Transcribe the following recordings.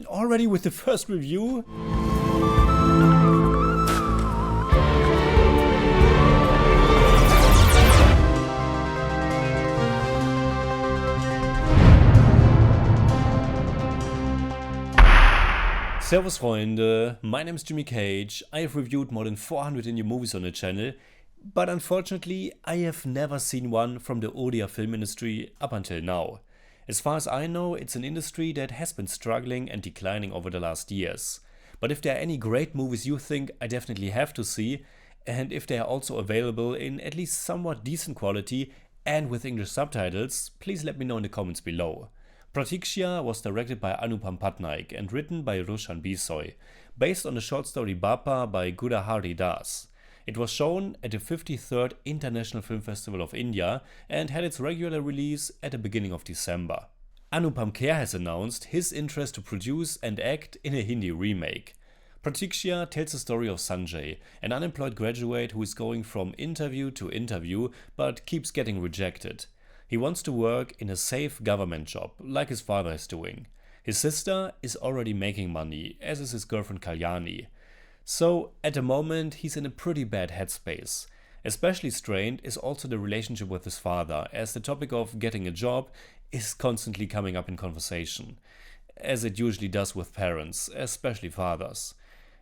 already with the first review? Servus Freunde, my name is Jimmy Cage. I have reviewed more than 400 Indian movies on the channel, but unfortunately I have never seen one from the Odia film industry up until now. As far as I know, it's an industry that has been struggling and declining over the last years. But if there are any great movies you think I definitely have to see, and if they are also available in at least somewhat decent quality and with English subtitles, please let me know in the comments below. Pratikshya was directed by Anupam Patnaik and written by Roshan Bisoi, based on the short story Bapa by Gudahari Das. It was shown at the 53rd International Film Festival of India and had its regular release at the beginning of December. Anupam Kher has announced his interest to produce and act in a Hindi remake. Pratikshya tells the story of Sanjay, an unemployed graduate who is going from interview to interview but keeps getting rejected. He wants to work in a safe government job, like his father is doing. His sister is already making money, as is his girlfriend Kalyani. So, at the moment, he's in a pretty bad headspace. Especially strained is also the relationship with his father, as the topic of getting a job is constantly coming up in conversation, as it usually does with parents, especially fathers.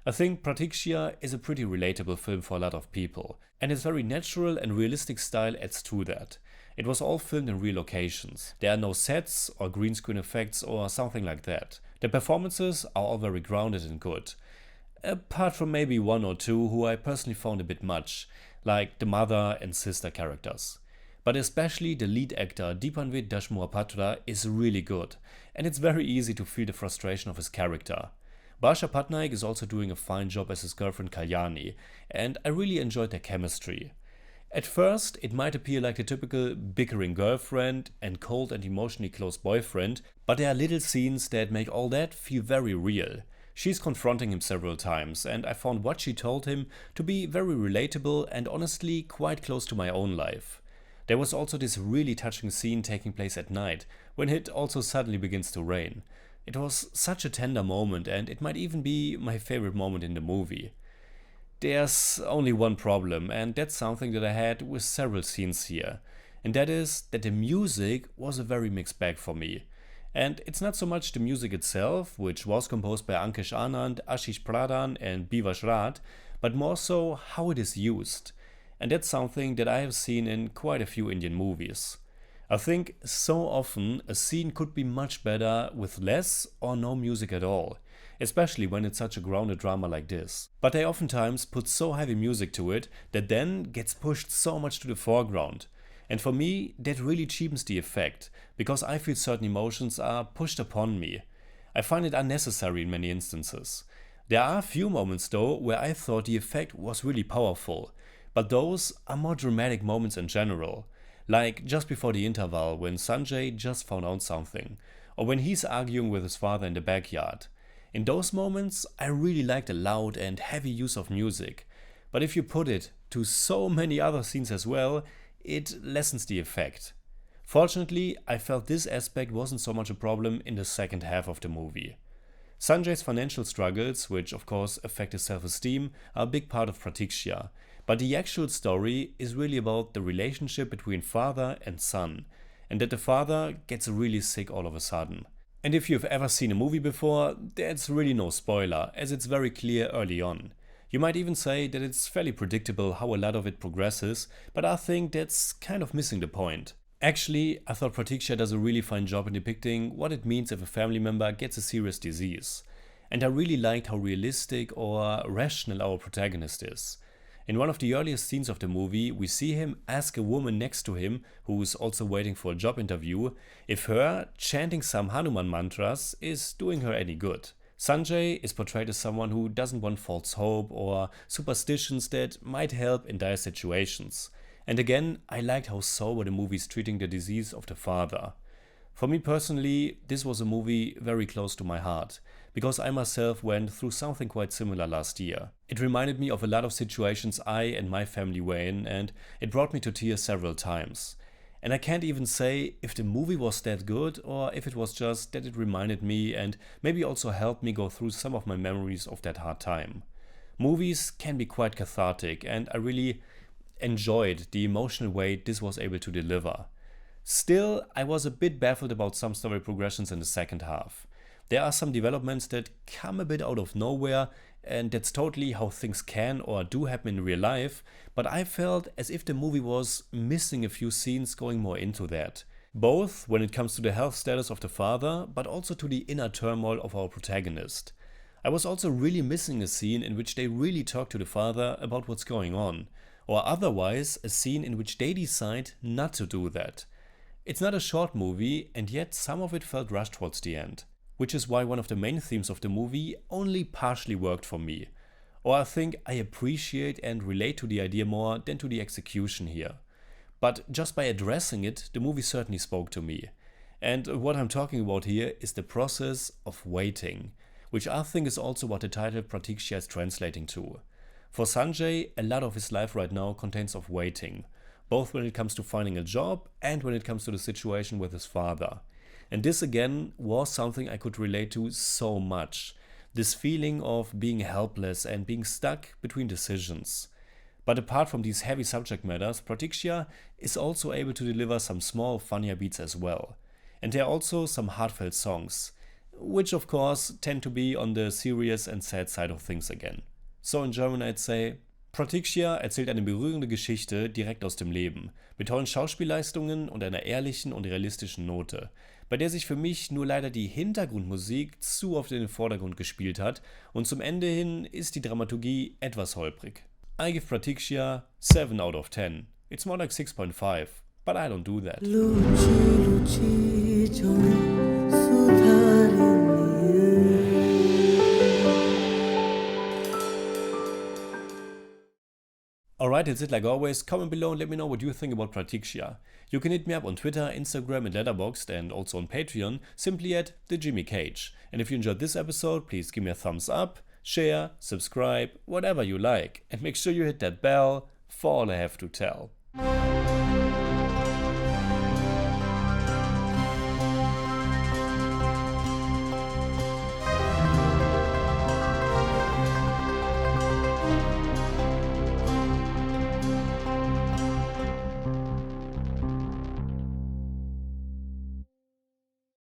I think Pratikshya is a pretty relatable film for a lot of people, and its very natural and realistic style adds to that. It was all filmed in real locations. There are no sets or green screen effects or something like that. The performances are all very grounded and good. Apart from maybe one or two who I personally found a bit much, like the mother and sister characters. But especially the lead actor Deepanvid Dashmuhapatra is really good, and it's very easy to feel the frustration of his character. Barsha Patnaik is also doing a fine job as his girlfriend Kalyani, and I really enjoyed their chemistry. At first, it might appear like the typical bickering girlfriend and cold and emotionally close boyfriend, but there are little scenes that make all that feel very real. She's confronting him several times, and I found what she told him to be very relatable and honestly quite close to my own life. There was also this really touching scene taking place at night, when it also suddenly begins to rain. It was such a tender moment, and it might even be my favorite moment in the movie. There's only one problem, and that's something that I had with several scenes here, and that is that the music was a very mixed bag for me. And it's not so much the music itself, which was composed by Ankesh Anand, Ashish Pradhan and Bivash Rath, but more so how it is used. And that's something that I have seen in quite a few Indian movies. I think so often a scene could be much better with less or no music at all, especially when it's such a grounded drama like this. But they oftentimes put so heavy music to it that then gets pushed so much to the foreground. And for me, that really cheapens the effect, because I feel certain emotions are pushed upon me. I find it unnecessary in many instances. There are a few moments though where I thought the effect was really powerful, but those are more dramatic moments in general. Like just before the interval when Sanjay just found out something, or when he's arguing with his father in the backyard. In those moments, I really like the loud and heavy use of music, but if you put it to so many other scenes as well, it lessens the effect. Fortunately, I felt this aspect wasn't so much a problem in the second half of the movie. Sanjay's financial struggles, which of course affect his self-esteem, are a big part of Pratikshya, but the actual story is really about the relationship between father and son, and that the father gets really sick all of a sudden. And if you've ever seen a movie before, that's really no spoiler, as it's very clear early on. You might even say that it's fairly predictable how a lot of it progresses, but I think that's kind of missing the point. Actually, I thought Pratikshya does a really fine job in depicting what it means if a family member gets a serious disease. And I really liked how realistic or rational our protagonist is. In one of the earliest scenes of the movie, we see him ask a woman next to him, who is also waiting for a job interview, if her chanting some Hanuman mantras is doing her any good. Sanjay is portrayed as someone who doesn't want false hope or superstitions that might help in dire situations. And again, I liked how sober the movie is treating the disease of the father. For me personally, this was a movie very close to my heart, because I myself went through something quite similar last year. It reminded me of a lot of situations I and my family were in, and it brought me to tears several times. And I can't even say if the movie was that good or if it was just that it reminded me and maybe also helped me go through some of my memories of that hard time. Movies can be quite cathartic, and I really enjoyed the emotional weight this was able to deliver. Still, I was a bit baffled about some story progressions in the second half. There are some developments that come a bit out of nowhere, and that's totally how things can or do happen in real life, but I felt as if the movie was missing a few scenes going more into that. Both when it comes to the health status of the father, but also to the inner turmoil of our protagonist. I was also really missing a scene in which they really talk to the father about what's going on, or otherwise a scene in which they decide not to do that. It's not a short movie, and yet some of it felt rushed towards the end, which is why one of the main themes of the movie only partially worked for me. Or I think I appreciate and relate to the idea more than to the execution here. But just by addressing it, the movie certainly spoke to me. And what I'm talking about here is the process of waiting, which I think is also what the title Pratikshya is translating to. For Sanjay, a lot of his life right now contains of waiting, both when it comes to finding a job and when it comes to the situation with his father. And this again was something I could relate to so much. This feeling of being helpless and being stuck between decisions. But apart from these heavy subject matters, Pratikshya is also able to deliver some small funnier beats as well. And there are also some heartfelt songs, which of course tend to be on the serious and sad side of things again. So in German I'd say, Pratikshya erzählt eine berührende Geschichte direkt aus dem Leben, mit tollen Schauspielleistungen und einer ehrlichen und realistischen Note, bei der sich für mich nur leider die Hintergrundmusik zu oft in den Vordergrund gespielt hat und zum Ende hin ist die Dramaturgie etwas holprig. I give Pratikshya 7 out of 10. It's more like 6.5, but I don't do that. Alright, that's it like always. Comment below and let me know what you think about Pratikshya. You can hit me up on Twitter, Instagram and Letterboxd, and also on Patreon, simply at TheJimmyCage. And if you enjoyed this episode, please give me a thumbs up, share, subscribe, whatever you like. And make sure you hit that bell for all I have to tell.